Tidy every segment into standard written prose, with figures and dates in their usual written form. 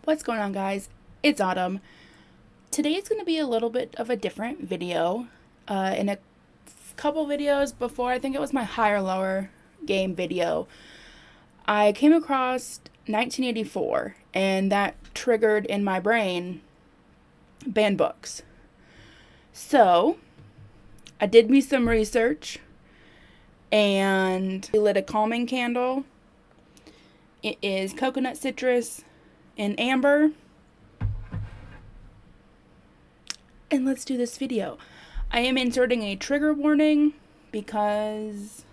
What's going on, guys? It's Autumn. Today is going to be a little bit of a different video. In a couple videos before, I think it was my higher lower game video, I came across 1984, and that triggered in my brain banned books. So, I did me some research and lit a calming candle. It is coconut citrus and amber. And let's do this video. I am inserting a trigger warning because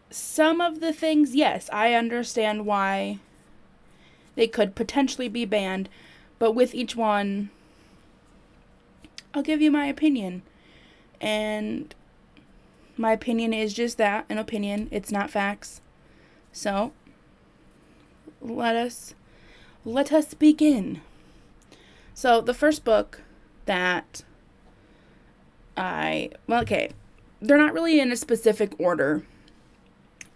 some of the things, yes, I understand why they could potentially be banned, but with each one, I'll give you my opinion. And my opinion is just that, an opinion. It's not facts. So, let us begin. So, the first book that they're not really in a specific order.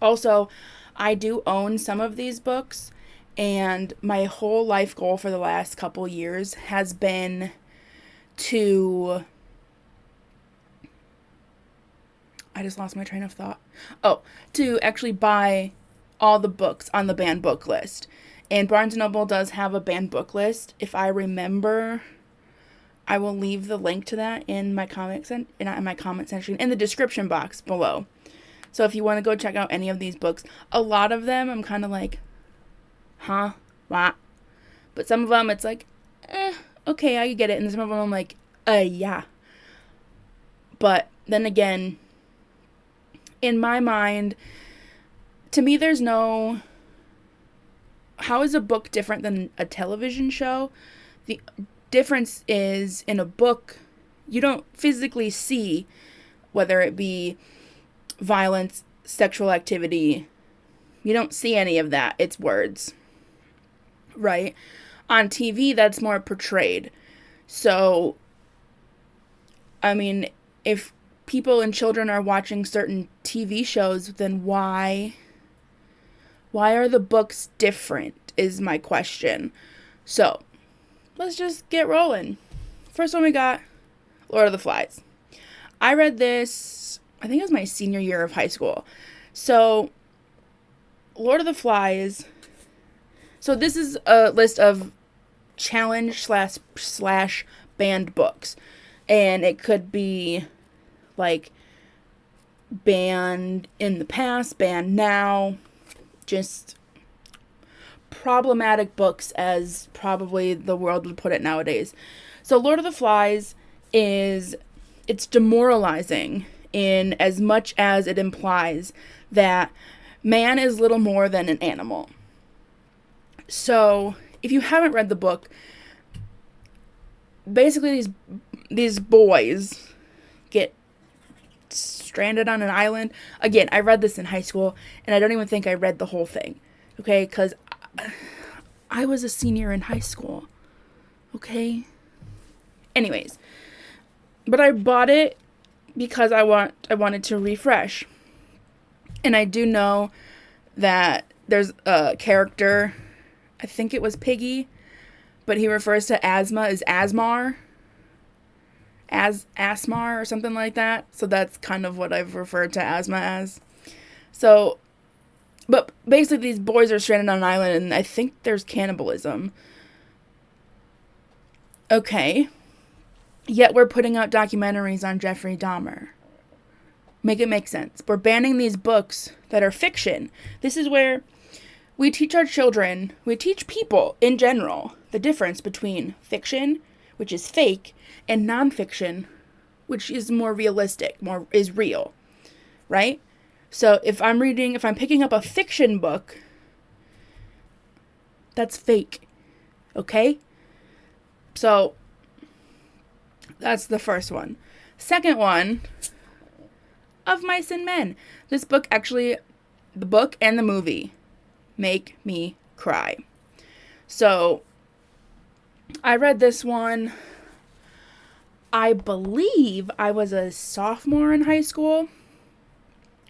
Also, I do own some of these books, and my whole life goal for the last couple years has been to... I just lost my train of thought. To actually buy all the books on the banned book list. And Barnes & Noble does have a banned book list. If I remember, I will leave the link to that in my comment section, in the description box below. So if you want to go check out any of these books, a lot of them I'm kind of like, huh? What? But some of them it's like, okay, I get it. And some of them I'm like, yeah. But then again, in my mind, to me, there's no... How is a book different than a television show? The difference is, in a book, you don't physically see whether it be violence, sexual activity. You don't see any of that. It's words. Right? On TV, that's more portrayed. So, I mean, if people and children are watching certain TV shows, then why are the books different, is my question. So, let's just get rolling. First one we got, Lord of the Flies. I read this, I think it was my senior year of high school. So, Lord of the Flies, so this is a list of challenge slash banned books. And it could be, like, banned in the past, banned now, just problematic books as probably the world would put it nowadays. So Lord of the Flies it's demoralizing in as much as it implies that man is little more than an animal. So if you haven't read the book, basically these boys get stranded on an island. Again, I read this in high school, and I don't even think I read the whole thing, okay, because I was a senior in high school, okay? Anyways, but I bought it because I wanted to refresh, and I do know that there's a character, I think it was Piggy, but he refers to asthma as Asmar, Asmar or something like that. So that's kind of what I've referred to asthma as. So, but basically these boys are stranded on an island, and I think there's cannibalism. Okay. Yet we're putting out documentaries on Jeffrey Dahmer. Make it make sense. We're banning these books that are fiction. This is where we teach our children, we teach people in general, the difference between fiction, which is fake, and nonfiction, which is more realistic, is real, right? So if I'm picking up a fiction book, that's fake, okay? So that's the first one. Second one, Of Mice and Men. This book actually, the book and the movie, make me cry. So I read this one, I believe I was a sophomore in high school.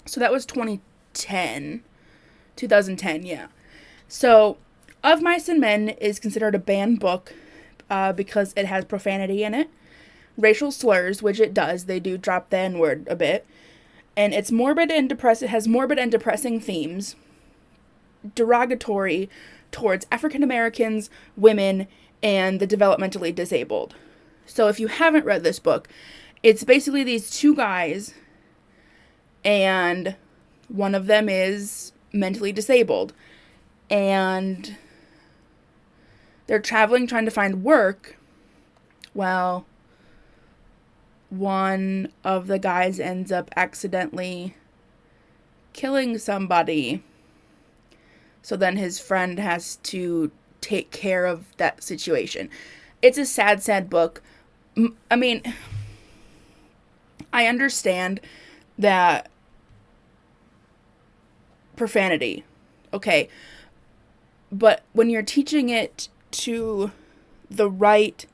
So that was 2010, yeah. So Of Mice and Men is considered a banned book because it has profanity in it, racial slurs, which it does. They do drop the N-word a bit. And it's morbid and depressing. It has morbid and depressing themes, derogatory towards African Americans, women, and the developmentally disabled. So if you haven't read this book, it's basically these two guys, and one of them is mentally disabled. And they're traveling trying to find work. Well, one of the guys ends up accidentally killing somebody. So then his friend has to take care of that situation. It's a sad, sad book. I mean, I understand that profanity, okay, but when you're teaching it to the right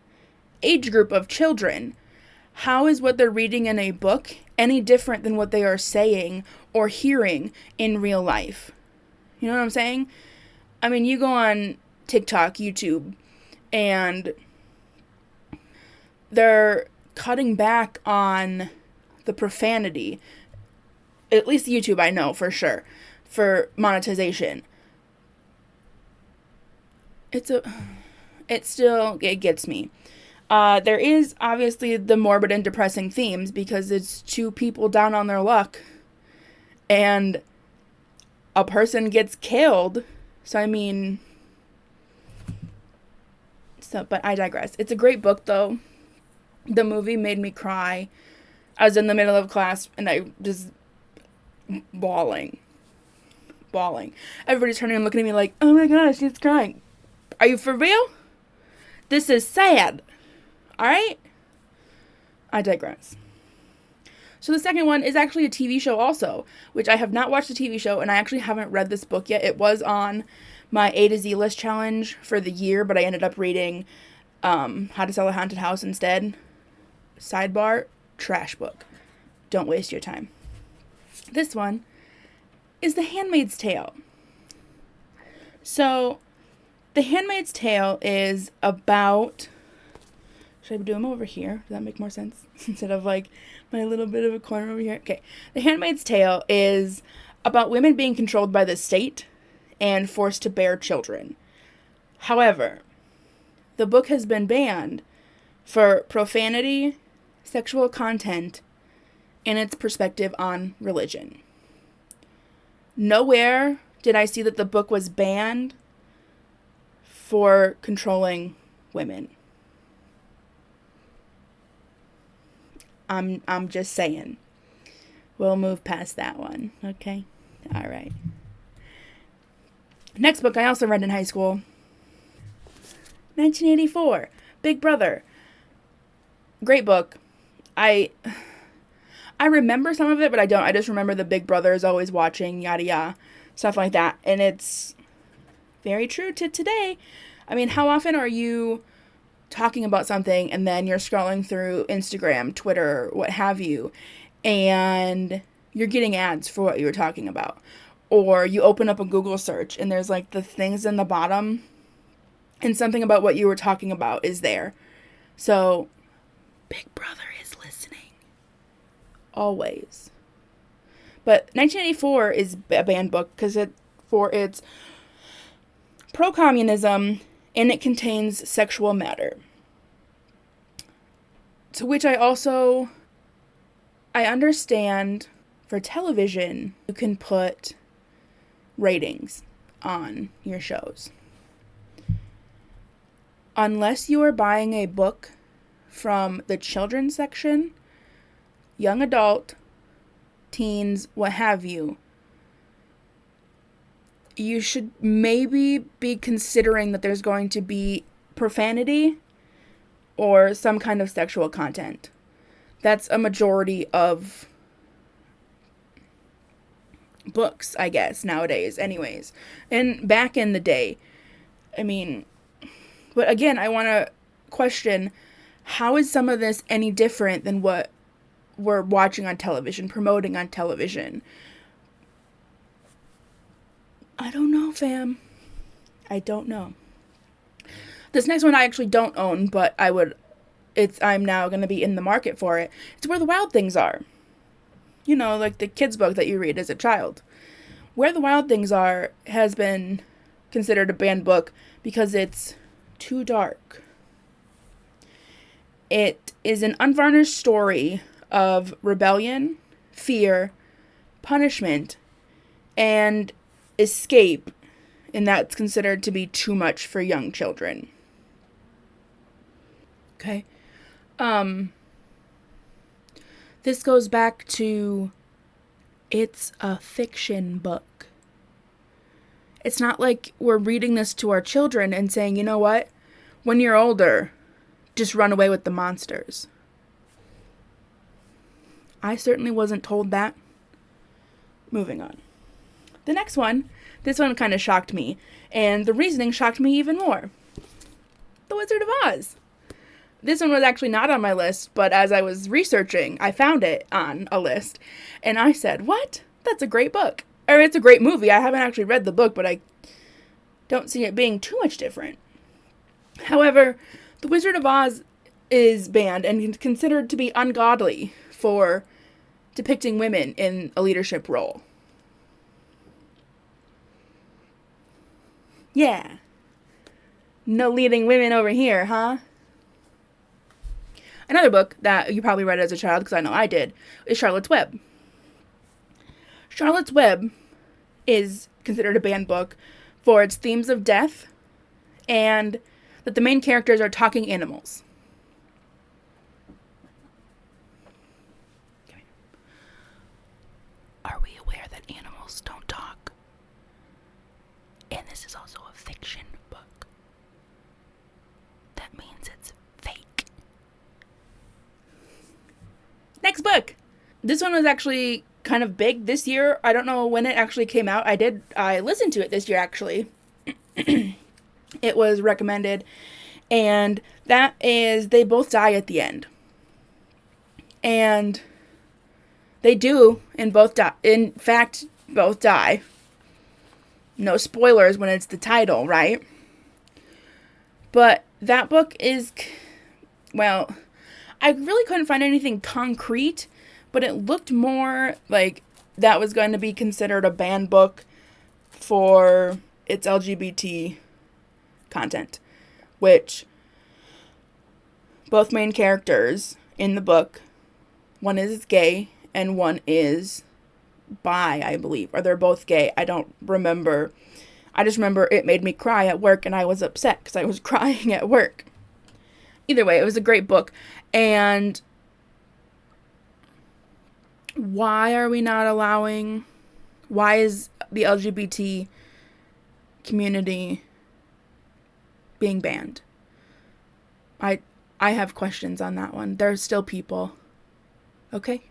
age group of children, how is what they're reading in a book any different than what they are saying or hearing in real life? You know what I'm saying? I mean, you go on TikTok, YouTube, and they're cutting back on the profanity. At least YouTube, I know for sure, for monetization. It gets me. There is obviously the morbid and depressing themes because it's two people down on their luck and a person gets killed. So, I mean, but I digress. It's a great book, though. The movie made me cry. I was in the middle of class and I just bawling. Everybody's turning and looking at me like, oh my gosh, she's crying. Are you for real? This is sad. Alright? I digress. So the second one is actually a TV show also, which I have not watched the TV show, and I actually haven't read this book yet. It was on my A to Z list challenge for the year, but I ended up reading How to Sell a Haunted House instead. Sidebar, trash book. Don't waste your time. This one is The Handmaid's Tale. So, The Handmaid's Tale is about... Should I do them over here? Does that make more sense? Instead of like my little bit of a corner over here. Okay. The Handmaid's Tale is about women being controlled by the state and forced to bear children. However, the book has been banned for profanity, sexual content, and its perspective on religion. Nowhere did I see that the book was banned for controlling women. I'm just saying. We'll move past that one, okay? All right. Next book I also read in high school. 1984, Big Brother. Great book. I remember some of it, but I don't. I just remember the Big Brother is always watching, yada yada, stuff like that. And it's very true to today. I mean, how often are you talking about something and then you're scrolling through Instagram, Twitter, what have you, and you're getting ads for what you were talking about? Or you open up a Google search and there's like the things in the bottom and something about what you were talking about is there. So, Big Brother is listening. Always. But 1984 is a banned book because it's pro-communism and it contains sexual matter. To which I understand for television, you can put ratings on your shows. Unless you are buying a book from the children's section, young adult, teens, what have you, you should maybe be considering that there's going to be profanity or some kind of sexual content. That's a majority of books, I guess, nowadays, anyways. And back in the day, I mean, but again, I want to question, how is some of this any different than what we're watching on television, promoting on television? I don't know, fam. I don't know. This next one I actually don't own, but I'm now going to be in the market for it. It's Where the Wild Things Are. You know, like the kids' book that you read as a child. Where the Wild Things Are has been considered a banned book because it's too dark. It is an unvarnished story of rebellion, fear, punishment, and escape, and that's considered to be too much for young children. Okay. This goes back to it's a fiction book. It's not like we're reading this to our children and saying, you know what? When you're older, just run away with the monsters. I certainly wasn't told that. Moving on. The next one, this one kind of shocked me, and the reasoning shocked me even more. The Wizard of Oz. This one was actually not on my list, but as I was researching, I found it on a list, and I said, what? That's a great book. Or it's a great movie. I haven't actually read the book, but I don't see it being too much different. However, The Wizard of Oz is banned and considered to be ungodly for depicting women in a leadership role. Yeah. No leading women over here, huh? Another book that you probably read as a child, because I know I did, is Charlotte's Web. Charlotte's Web is considered a banned book for its themes of death and that the main characters are talking animals. Are we aware that animals don't talk? And this is also a fiction book. That means it's fake. Next book! This one was actually kind of big this year. I don't know when it actually came out. I listened to it this year, actually. It was recommended, and that is They Both Die at the End. And they do, in fact, both die. No spoilers when it's the title, right? But that book is, well, I really couldn't find anything concrete, but it looked more like that was going to be considered a banned book for its LGBT content, which both main characters in the book, one is gay and one is bi, I believe, or they're both gay. I don't remember. I just remember it made me cry at work and I was upset because I was crying at work. Either way, it was a great book. And why is the LGBT community being banned? I have questions on that one. There's still people. Okay?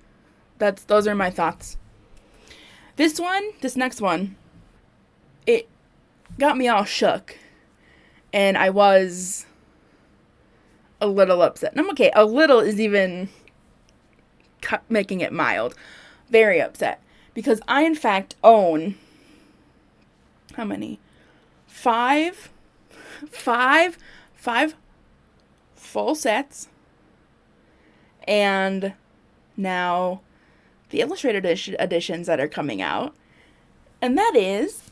Those are my thoughts. This next one, it got me all shook. And I was a little upset. And I'm okay. A little is even making it mild. Very upset. Because I, in fact, own, how many? Five full sets. And now the illustrated editions that are coming out. And that is,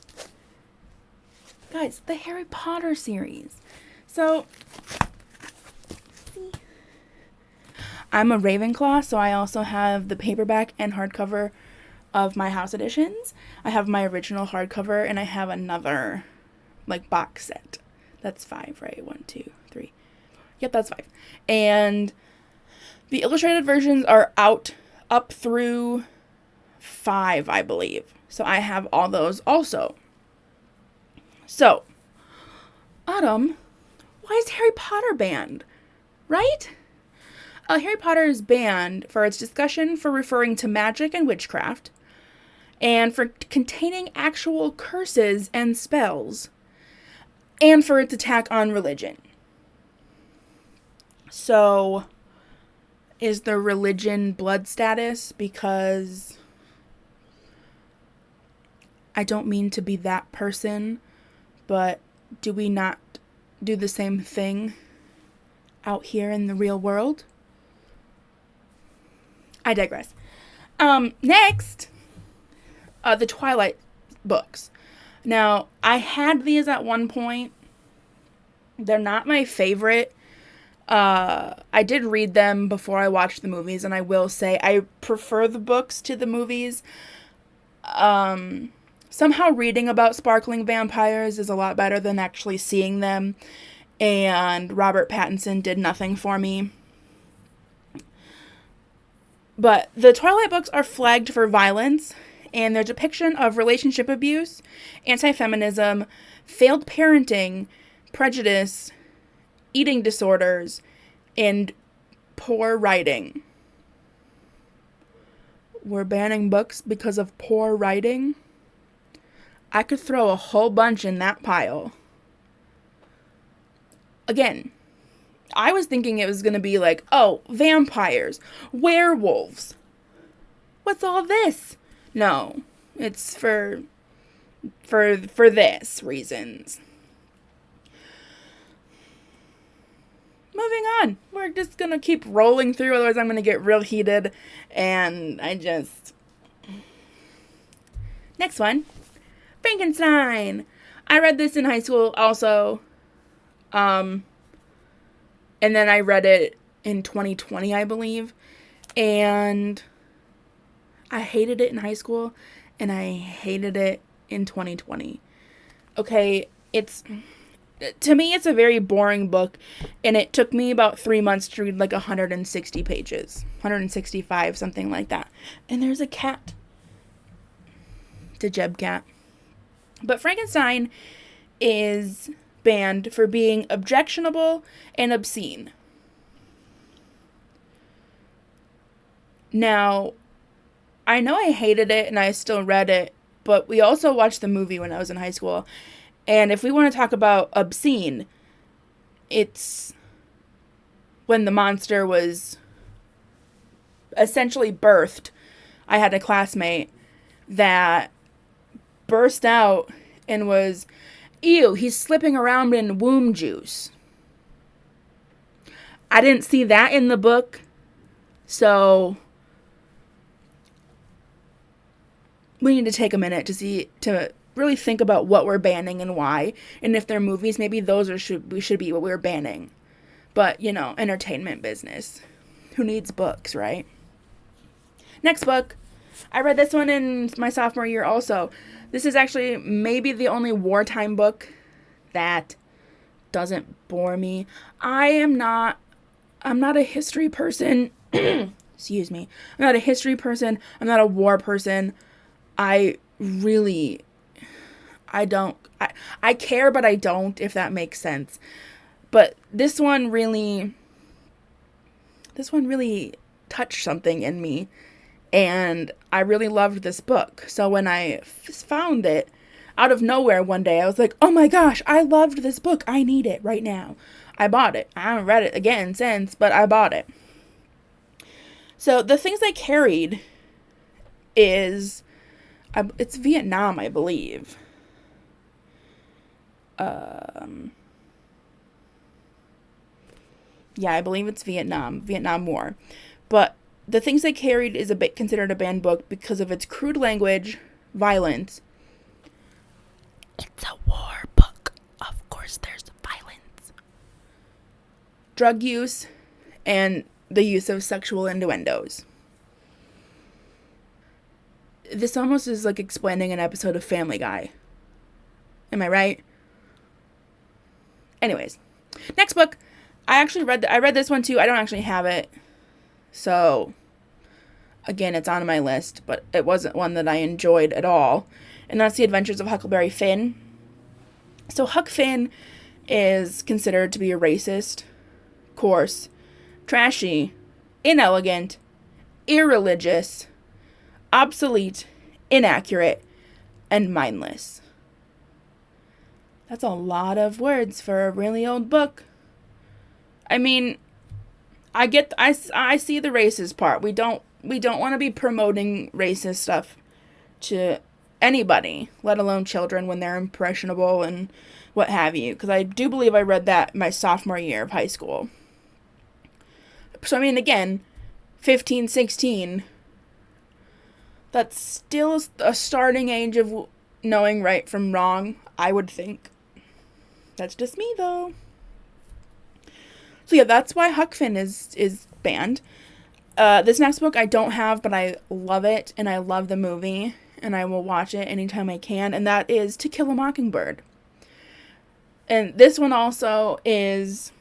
guys, the Harry Potter series. So, I'm a Ravenclaw, so I also have the paperback and hardcover of my house editions. I have my original hardcover, and I have another, box set. That's 5, right? 1, 2, 3. Yep, that's 5. And the illustrated versions are out up through 5, I believe. So I have all those also. So, Autumn, why is Harry Potter banned? Right? Harry Potter is banned for its discussion for referring to magic and witchcraft, and for containing actual curses and spells, and for its attack on religion. So, is the religion blood status? Because I don't mean to be that person, but do we not do the same thing out here in the real world? I digress. Next, the Twilight books. Now, I had these at one point. They're not my favorite. I did read them before I watched the movies, and I will say I prefer the books to the movies. Somehow reading about sparkling vampires is a lot better than actually seeing them, and Robert Pattinson did nothing for me. But the Twilight books are flagged for violence, and their depiction of relationship abuse, anti-feminism, failed parenting, prejudice, eating disorders, and poor writing. We're banning books because of poor writing? I could throw a whole bunch in that pile. Again, I was thinking it was going to be like, oh, vampires, werewolves. What's all this? No, it's for this reasons. Moving on. We're just going to keep rolling through, otherwise I'm going to get real heated, and Next one. Frankenstein. I read this in high school also. And then I read it in 2020, I believe. And I hated it in high school, and I hated it in 2020. Okay, to me, it's a very boring book, and it took me about 3 months to read like 160 pages. 165, something like that. And there's a cat. It's a Jeb cat. But Frankenstein is banned for being objectionable and obscene. Now, I know I hated it and I still read it, but we also watched the movie when I was in high school. And if we want to talk about obscene, it's when the monster was essentially birthed. I had a classmate that burst out and was, ew, he's slipping around in womb juice. I didn't see that in the book, so we need to take a minute to really think about what we're banning and why, and if they're movies, maybe those should be what we're banning. But, entertainment business. Who needs books, right? Next book. I read this one in my sophomore year also. This is actually maybe the only wartime book that doesn't bore me. I'm not a history person. Excuse me. I'm not a history person. I'm not a war person. I care, but I don't, if that makes sense. But this one really touched something in me. And I really loved this book. So when I found it out of nowhere one day, I was like, oh my gosh, I loved this book. I need it right now. I bought it. I haven't read it again since, but I bought it. So the things I carried is, it's Vietnam, I believe. Yeah, I believe it's Vietnam War. But the things I carried is considered a banned book because of its crude language, violence. It's a war book. Of course there's violence. Drug use, and the use of sexual innuendos. This almost is like explaining an episode of Family Guy. Am I right? Anyways, next book. I read this one too. I don't actually have it. So, again, it's on my list, but it wasn't one that I enjoyed at all. And that's The Adventures of Huckleberry Finn. So Huck Finn is considered to be a racist, coarse, trashy, inelegant, irreligious, obsolete, inaccurate, and mindless. That's a lot of words for a really old book. I mean, I see the racist part. We don't want to be promoting racist stuff to anybody, let alone children, when they're impressionable and what have you. Because I do believe I read that my sophomore year of high school. So, I mean, again, 15, 16, that's still a starting age of knowing right from wrong, I would think. That's just me, though. So, yeah, that's why Huck Finn is banned. This next book I don't have, but I love it, and I love the movie, and I will watch it anytime I can, and that is To Kill a Mockingbird. And this one also is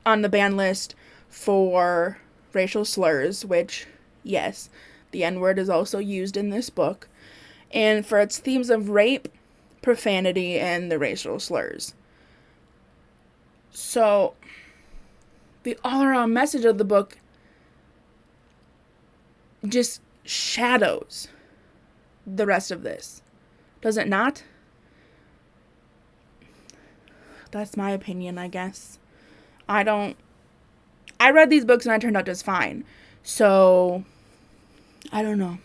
on the ban list for racial slurs, which, yes, the N-word is also used in this book, and for its themes of rape, profanity, and the racial slurs. So, the all-around message of the book just shadows the rest of this. Does it not? That's my opinion, I guess. I read these books and I turned out just fine. So, I don't know.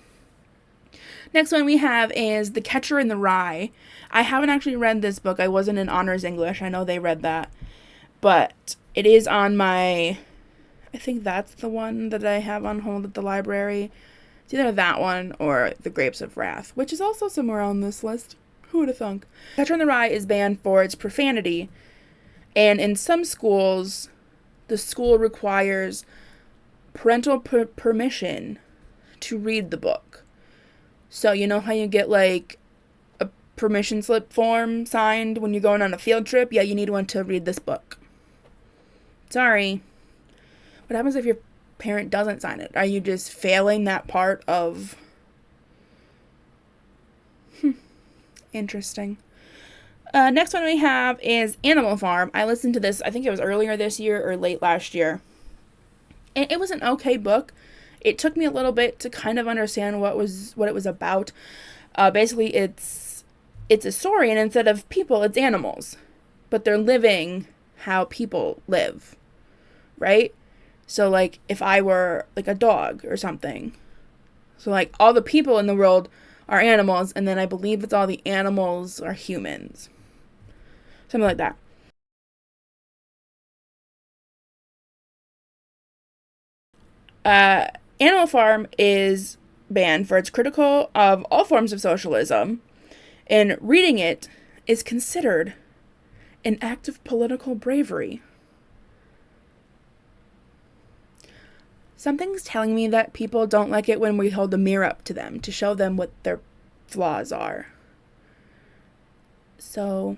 Next one we have is The Catcher in the Rye. I haven't actually read this book. I wasn't in honors English. I know they read that. But it is on my, I think that's the one that I have on hold at the library. It's either that one or The Grapes of Wrath, which is also somewhere on this list. Who would have thunk? Catcher in the Rye is banned for its profanity. And in some schools, the school requires parental permission to read the book. So you know how you get like a permission slip form signed when you're going on a field trip? Yeah, you need one to read this book. Sorry. What happens if your parent doesn't sign it? Are you just failing that part of... Interesting. Next one we have is Animal Farm. I listened to this, I think it was earlier this year or late last year. And it was an okay book. It took me a little bit to kind of understand what it was about. Basically, it's a story, and instead of people, it's animals. But they're living how people live. Right? So, like, if I were, like, a dog or something. So, like, all the people in the world are animals, and then I believe it's all the animals are humans. Something like that. Animal Farm is banned for its critical of all forms of socialism, and reading it is considered an act of political bravery. Something's telling me that people don't like it when we hold the mirror up to them to show them what their flaws are. So,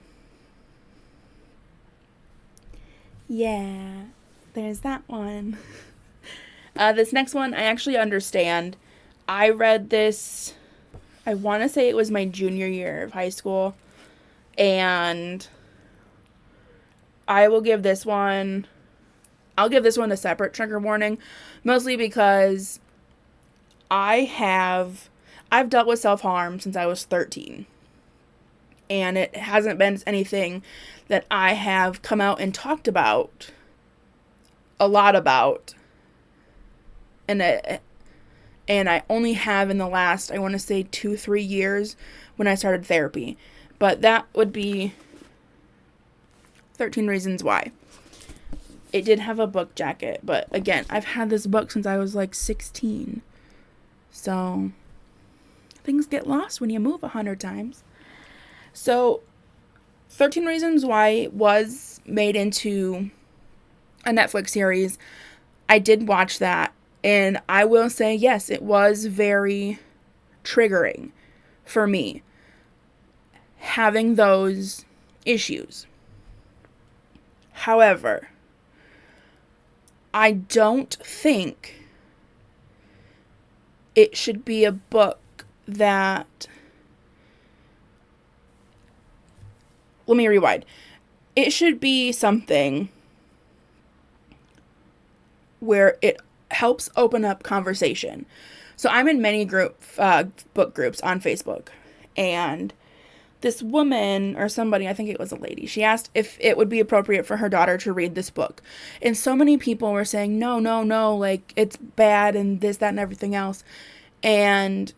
yeah, there's that one. This next one, I actually understand. I read this, I want to say it was my junior year of high school, and I'll give this one a separate trigger warning, mostly because I've dealt with self-harm since I was 13, and it hasn't been anything that I have come out and talked about a lot about, and I only have in the last, I want to say 2-3 years when I started therapy, but that would be 13 Reasons Why. It did have a book jacket, but again, I've had this book since I was like 16. So, things get lost when you move 100 times. So, 13 Reasons Why was made into a Netflix series. I did watch that, and I will say, yes, it was very triggering for me having those issues. However, I don't think it should be a book that... Let me rewind. It should be something where it helps open up conversation. So I'm in many book groups on Facebook, and this woman or somebody, I think it was a lady, she asked if it would be appropriate for her daughter to read this book. And so many people were saying, no, like, it's bad and this, that, and everything else. And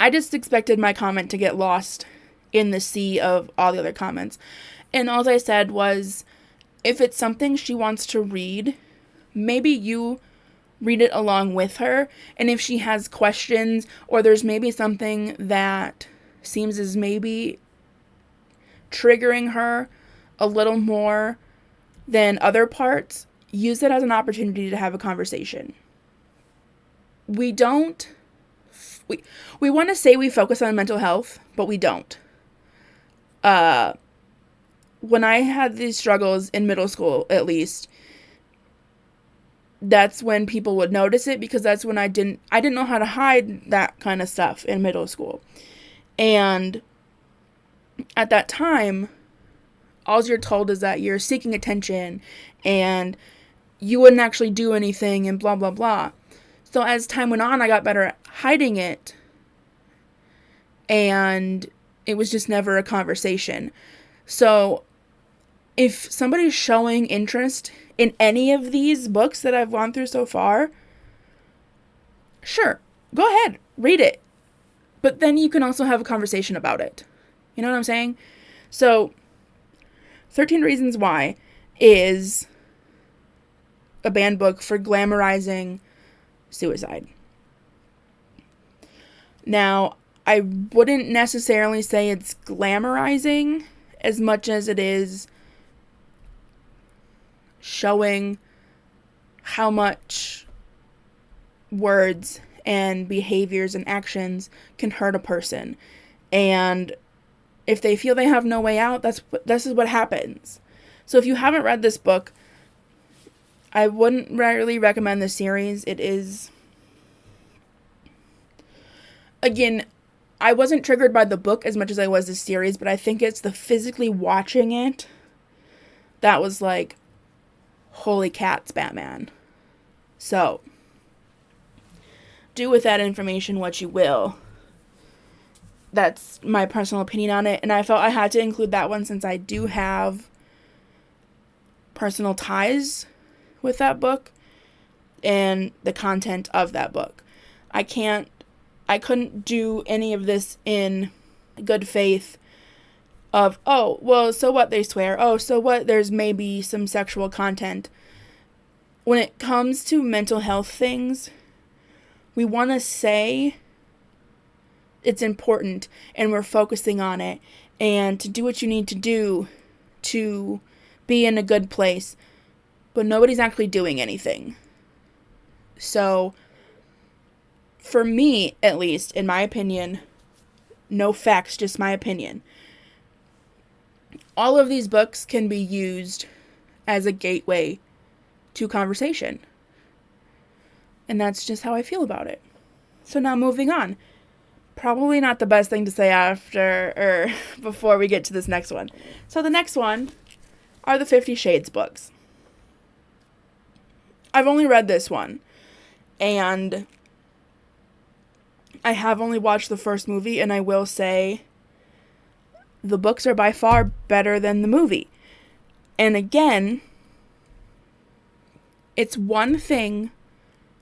I just expected my comment to get lost in the sea of all the other comments. And all I said was, if it's something she wants to read, maybe you read it along with her. And if she has questions, or there's maybe something that seems as maybe triggering her a little more than other parts, use it as an opportunity to have a conversation. We don't, we want to say we focus on mental health, but we don't. When I had these struggles in middle school, at least, that's when people would notice it, because that's when I didn't know how to hide that kind of stuff in middle school. And at that time, all you're told is that you're seeking attention and you wouldn't actually do anything and blah, blah, blah. So as time went on, I got better at hiding it, and it was just never a conversation. So if somebody's showing interest in any of these books that I've gone through so far, sure, go ahead, read it. But then you can also have a conversation about it. You know what I'm saying? So 13 Reasons Why is a banned book for glamorizing suicide. Now, I wouldn't necessarily say it's glamorizing as much as it is showing how much words and behaviors and actions can hurt a person. And if they feel they have no way out, this is what happens. So if you haven't read this book, I wouldn't really recommend the series. It is, again, I wasn't triggered by the book as much as I was the series, but I think it's the physically watching it that was like, holy cats, Batman. So, do with that information what you will. That's my personal opinion on it, and I felt I had to include that one since I do have personal ties with that book and the content of that book. I couldn't do any of this in good faith of, oh, well, so what, they swear, oh, so what, there's maybe some sexual content. When it comes to mental health things, we want to say it's important and we're focusing on it and to do what you need to do to be in a good place, but nobody's actually doing anything. So, for me, at least, in my opinion, no facts, just my opinion, all of these books can be used as a gateway to conversation. And that's just how I feel about it. So now moving on. Probably not the best thing to say after or before we get to this next one. So the next one are the 50 Shades books. I've only read this one, and I have only watched the first movie, and I will say the books are by far better than the movie. And again, it's one thing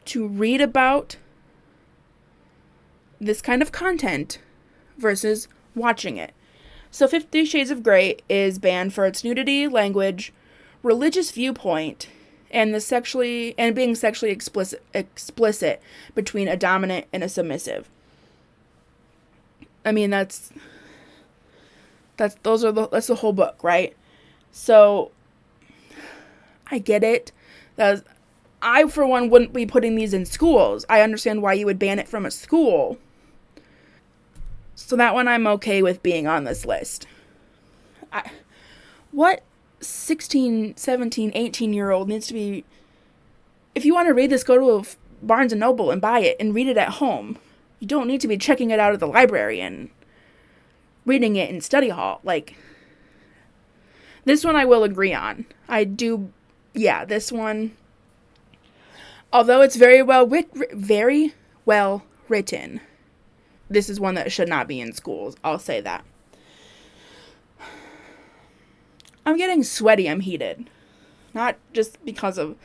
to read about this kind of content versus watching it. So 50 Shades of Grey is banned for its nudity, language, religious viewpoint, and being sexually explicit between a dominant and a submissive. I mean, that's the whole book, right? So I get it. I, for one, wouldn't be putting these in schools. I understand why you would ban it from a school. So that one I'm okay with being on this list. What 16, 17, 18-year-old needs to be... If you want to read this, go to a Barnes & Noble and buy it and read it at home. You don't need to be checking it out at the library and reading it in study hall. Like, this one I will agree on. This one... Although it's very well written, this is one that should not be in schools. I'll say that. I'm getting sweaty. I'm heated. Not just because of...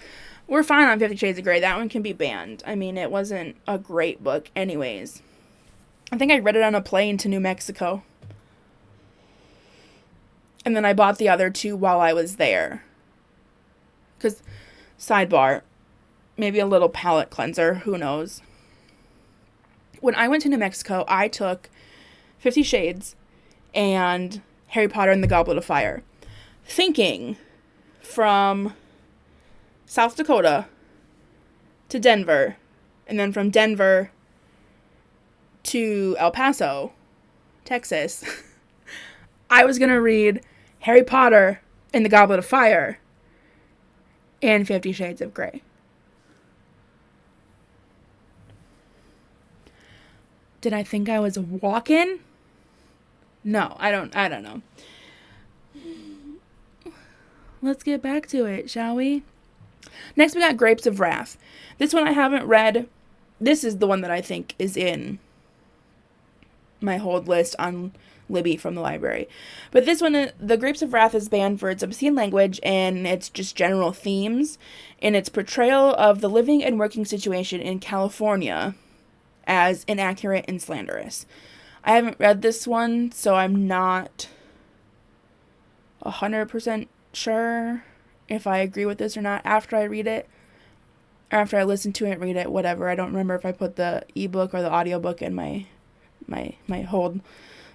We're fine on 50 Shades of Grey. That one can be banned. I mean, it wasn't a great book anyways. I think I read it on a plane to New Mexico. And then I bought the other two while I was there. Because, sidebar, maybe a little palate cleanser, who knows. When I went to New Mexico, I took 50 Shades and Harry Potter and the Goblet of Fire. Thinking from South Dakota to Denver, and then from Denver to El Paso, Texas, I was going to read Harry Potter and the Goblet of Fire and 50 Shades of Grey. Did I think I was walking? No, I don't know. Let's get back to it, shall we? Next, we got Grapes of Wrath. This one I haven't read. This is the one that I think is in my hold list on Libby from the library. But this one, the Grapes of Wrath, is banned for its obscene language and its just general themes and its portrayal of the living and working situation in California as inaccurate and slanderous. I haven't read this one, so I'm not 100% sure if I agree with this or not after I read it. Or after I listen to it, read it, whatever. I don't remember if I put the ebook or the audiobook in my hold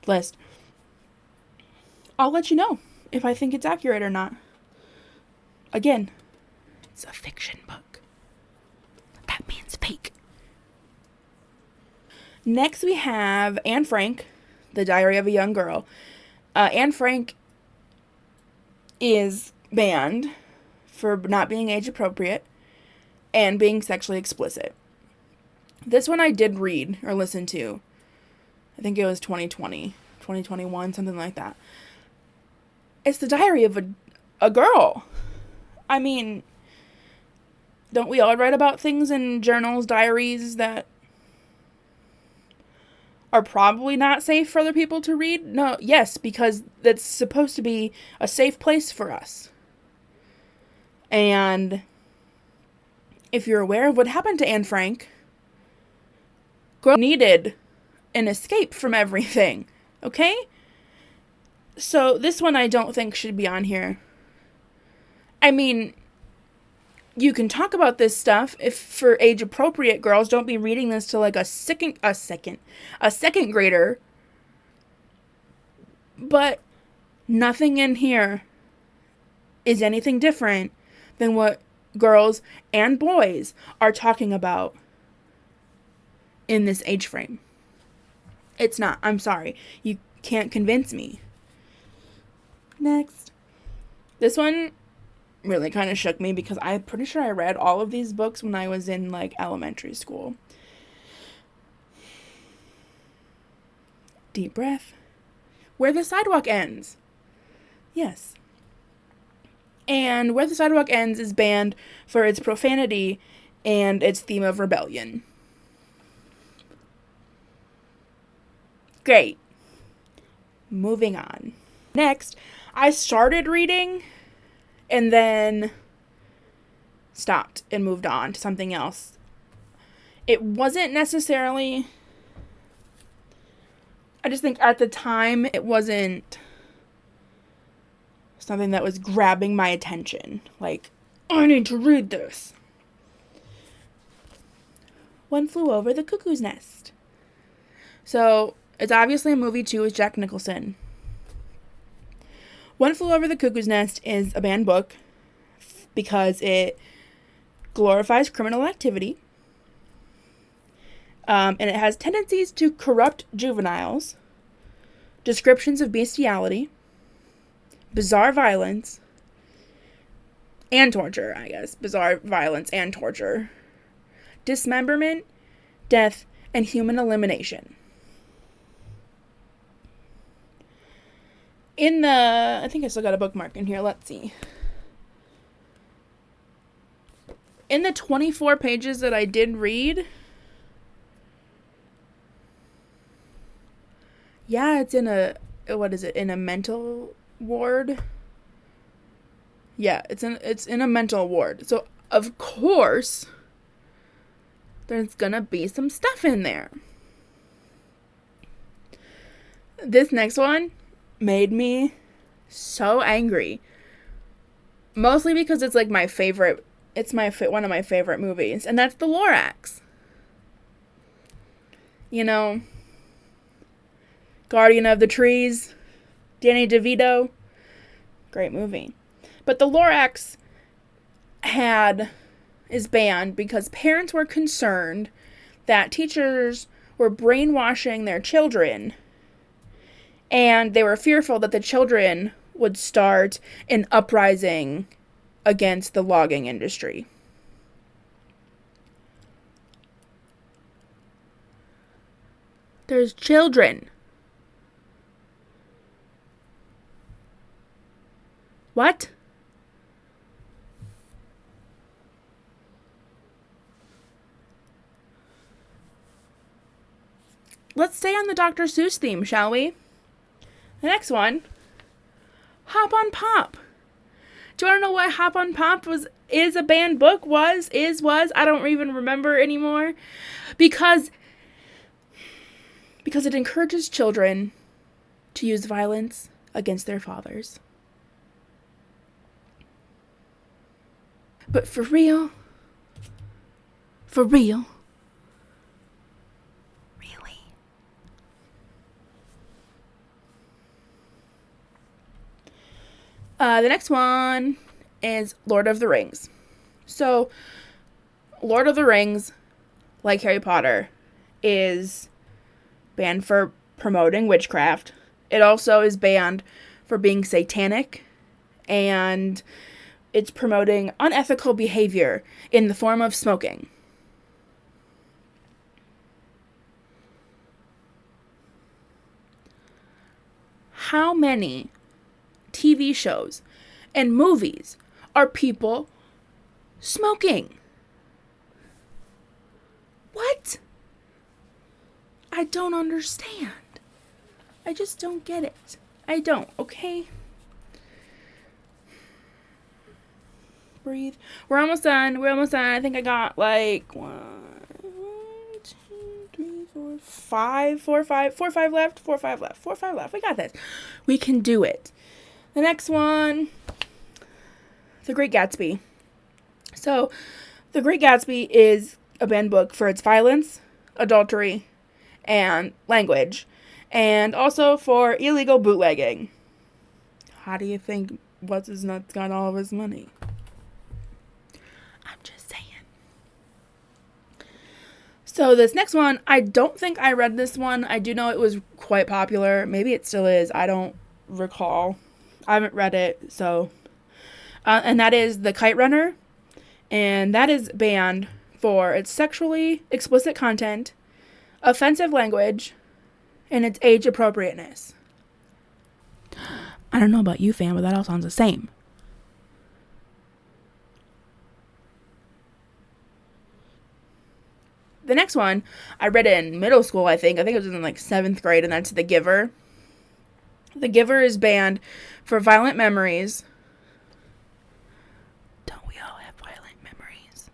list. I'll let you know if I think it's accurate or not. Again, it's a fiction book. That means fake. Next we have Anne Frank, The Diary of a Young Girl. Anne Frank is banned for not being age appropriate and being sexually explicit. This one I did read or listen to. I think it was 2020, 2021, something like that. It's the diary of a girl. I mean, don't we all write about things in journals, diaries that are probably not safe for other people to read? No, yes, because that's supposed to be a safe place for us. And if you're aware of what happened to Anne Frank, girl needed an escape from everything, okay? So this one I don't think should be on here. I mean, you can talk about this stuff if for age appropriate girls. Don't be reading this to like a second grader. But nothing in here is anything different than what girls and boys are talking about in this age frame. It's not. I'm sorry. You can't convince me. Next. This one really kind of shook me because I'm pretty sure I read all of these books when I was in like elementary school. Deep breath. Where the Sidewalk Ends. Yes. And Where the Sidewalk Ends is banned for its profanity and its theme of rebellion. Great. Moving on. Next, I started reading and then stopped and moved on to something else. It wasn't necessarily, I just think at the time it wasn't something that was grabbing my attention. Like, I need to read this. One Flew Over the Cuckoo's Nest. So, it's obviously a movie too with Jack Nicholson. One Flew Over the Cuckoo's Nest is a banned book because it glorifies criminal activity. And it has tendencies to corrupt juveniles, descriptions of bestiality, bizarre violence, and torture, I guess. Bizarre violence and torture. Dismemberment, death, and human elimination. I think I still got a bookmark in here. Let's see. In the 24 pages that I did read, yeah, it's in in a mental ward? Yeah, it's in a mental ward. So, of course, there's gonna be some stuff in there. This next one made me so angry. Mostly because it's like my favorite. It's one of my favorite movies, and that's The Lorax. You know, Guardian of the Trees, Danny DeVito, great movie. But The Lorax is banned because parents were concerned that teachers were brainwashing their children, and they were fearful that the children would start an uprising against the logging industry. There's children. What? Let's stay on the Dr. Seuss theme, shall we? The next one, Hop on Pop. Do you want to know why Hop on Pop is a banned book? Was? I don't even remember anymore. Because it encourages children to use violence against their fathers. But for real? Really? The next one is Lord of the Rings. So, Lord of the Rings, like Harry Potter, is banned for promoting witchcraft. It also is banned for being satanic, and it's promoting unethical behavior in the form of smoking. How many TV shows and movies are people smoking? What? I don't understand. I just don't get it. I don't, okay? Breathe. We're almost done. I think I got like 1, 2, 3, 4, 5, 4, 5, 4, 5 left. 4, 5 left. 4, 5 left. We got this. We can do it. The next one, The Great Gatsby. So, The Great Gatsby is a banned book for its violence, adultery, and language, and also for illegal bootlegging. How do you think What's-His-Nuts got all of his money? I'm just saying. So this next one, I don't think I read this one. I do know it was quite popular. Maybe it still is. I don't recall. I haven't read it, so. And that is The Kite Runner. And that is banned for its sexually explicit content, offensive language, and its age appropriateness. I don't know about you, fam, but that all sounds the same. The next one, I read it in middle school, I think. I think it was in like 7th grade, and that's The Giver. The Giver is banned for violent memories. Don't we all have violent memories?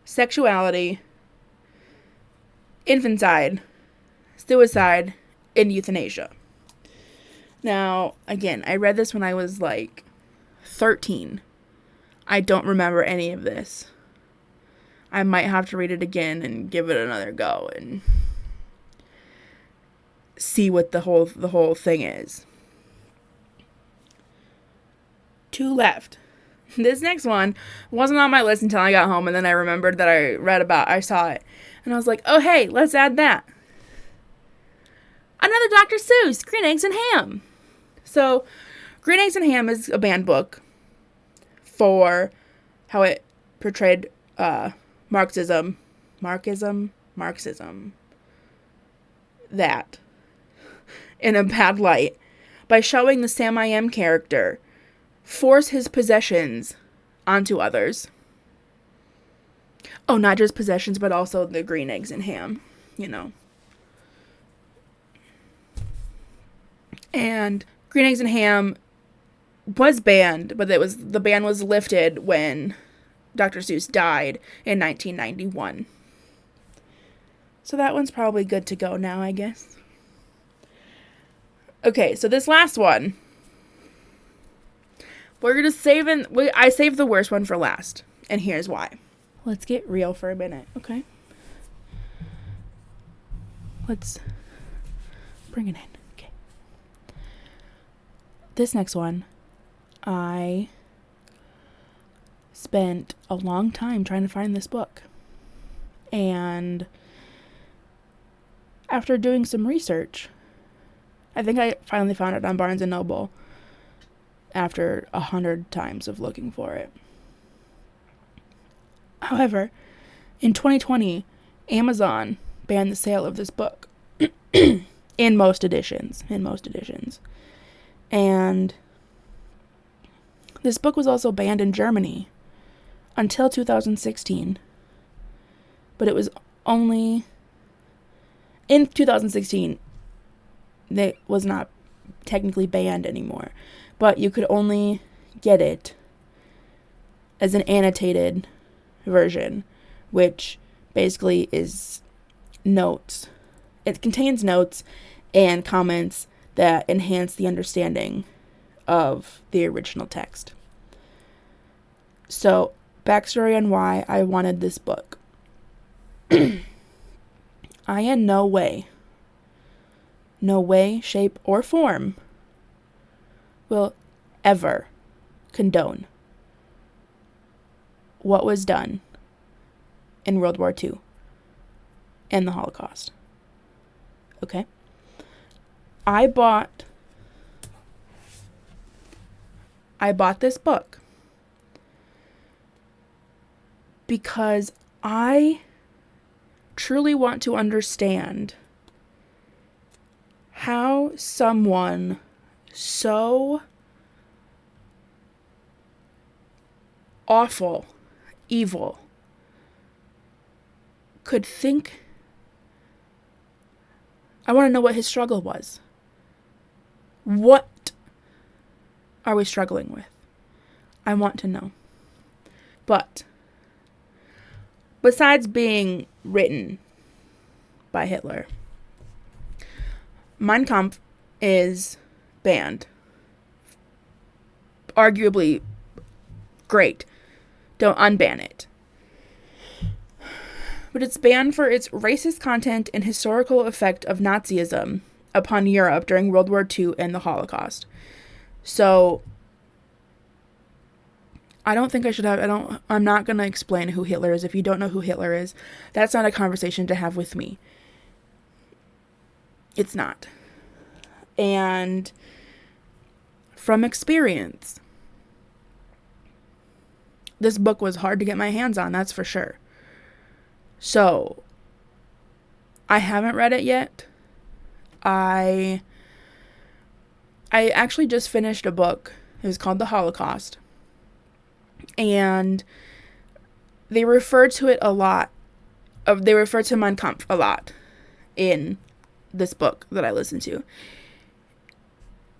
Sexuality, infanticide, suicide, and euthanasia. Now, again, I read this when I was like 13. I don't remember any of this. I might have to read it again and give it another go and see what the whole thing is. 2 left. This next one wasn't on my list until I got home, and then I remembered that I saw it. And I was like, oh hey, let's add that. Another Dr. Seuss, Green Eggs and Ham. So, Green Eggs and Ham is a banned book for how it portrayed Marxism, that, in a bad light, by showing the Sam I Am character force his possessions onto others. Oh, not just possessions, but also the green eggs and ham, you know. And Green Eggs and Ham was banned, but the ban was lifted when Dr. Seuss died in 1991. So that one's probably good to go now, I guess. Okay, so this last one, we're going to I saved the worst one for last, and here's why. Let's get real for a minute, okay? Let's bring it in. Okay. This next one, I spent a long time trying to find this book. And after doing some research, I think I finally found it on Barnes & Noble after 100 times of looking for it. However, in 2020, Amazon banned the sale of this book in most editions. And this book was also banned in Germany until 2016. But it was only in 2016 that was not technically banned anymore. But you could only get it as an annotated version, which basically is notes. It contains notes and comments that enhance the understanding of the original text. So, backstory on why I wanted this book. I in no way, shape, or form will ever condone what was done in World War II and the Holocaust. Okay? I bought this book because I truly want to understand how someone so awful, evil, could think. I want to know what his struggle was. What are we struggling with? I want to know. But besides being written by Hitler, Mein Kampf is banned. Arguably great. Don't unban it. But it's banned for its racist content and historical effect of Nazism upon Europe during World War II and the Holocaust. So I don't think I should have, I'm not going to explain who Hitler is. If you don't know who Hitler is, that's not a conversation to have with me. It's not. And from experience, this book was hard to get my hands on, that's for sure. So, I haven't read it yet. I actually just finished a book. It was called The Holocaust. And they refer to it a lot. They refer to Mein Kampf a lot in this book that I listened to.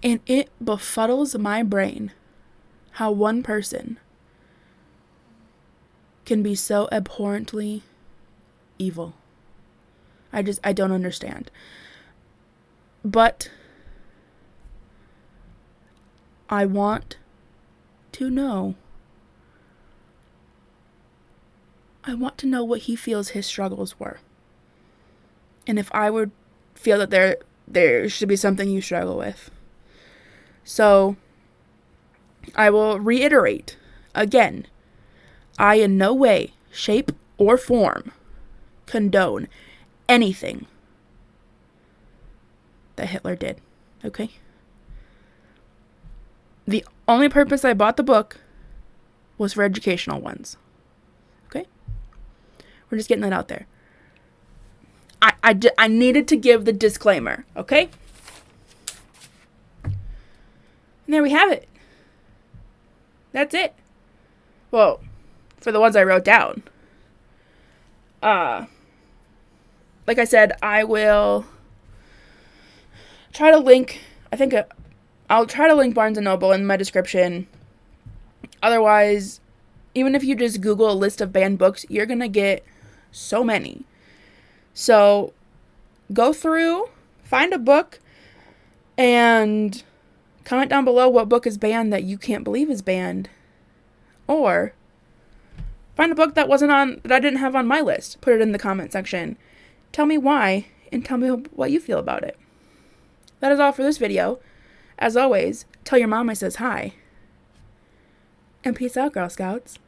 And it befuddles my brain how one person can be so abhorrently evil. I don't understand. But I want to know. I want to know what he feels his struggles were. And if I would feel that there should be something you struggle with. So, I will reiterate again. I in no way, shape, or form condone anything that Hitler did. Okay? The only purpose I bought the book was for educational ones. Okay? We're just getting that out there. I needed to give the disclaimer. Okay? And there we have it. That's it. Well, for the ones I wrote down. Like I said, I will try to link, I'll try to link Barnes & Noble in my description. Otherwise, even if you just Google a list of banned books, you're going to get so many. So go through, find a book, and comment down below what book is banned that you can't believe is banned. Or find a book that I didn't have on my list. Put it in the comment section. Tell me why, and tell me what you feel about it. That is all for this video. As always, tell your mom I says hi. And peace out, Girl Scouts.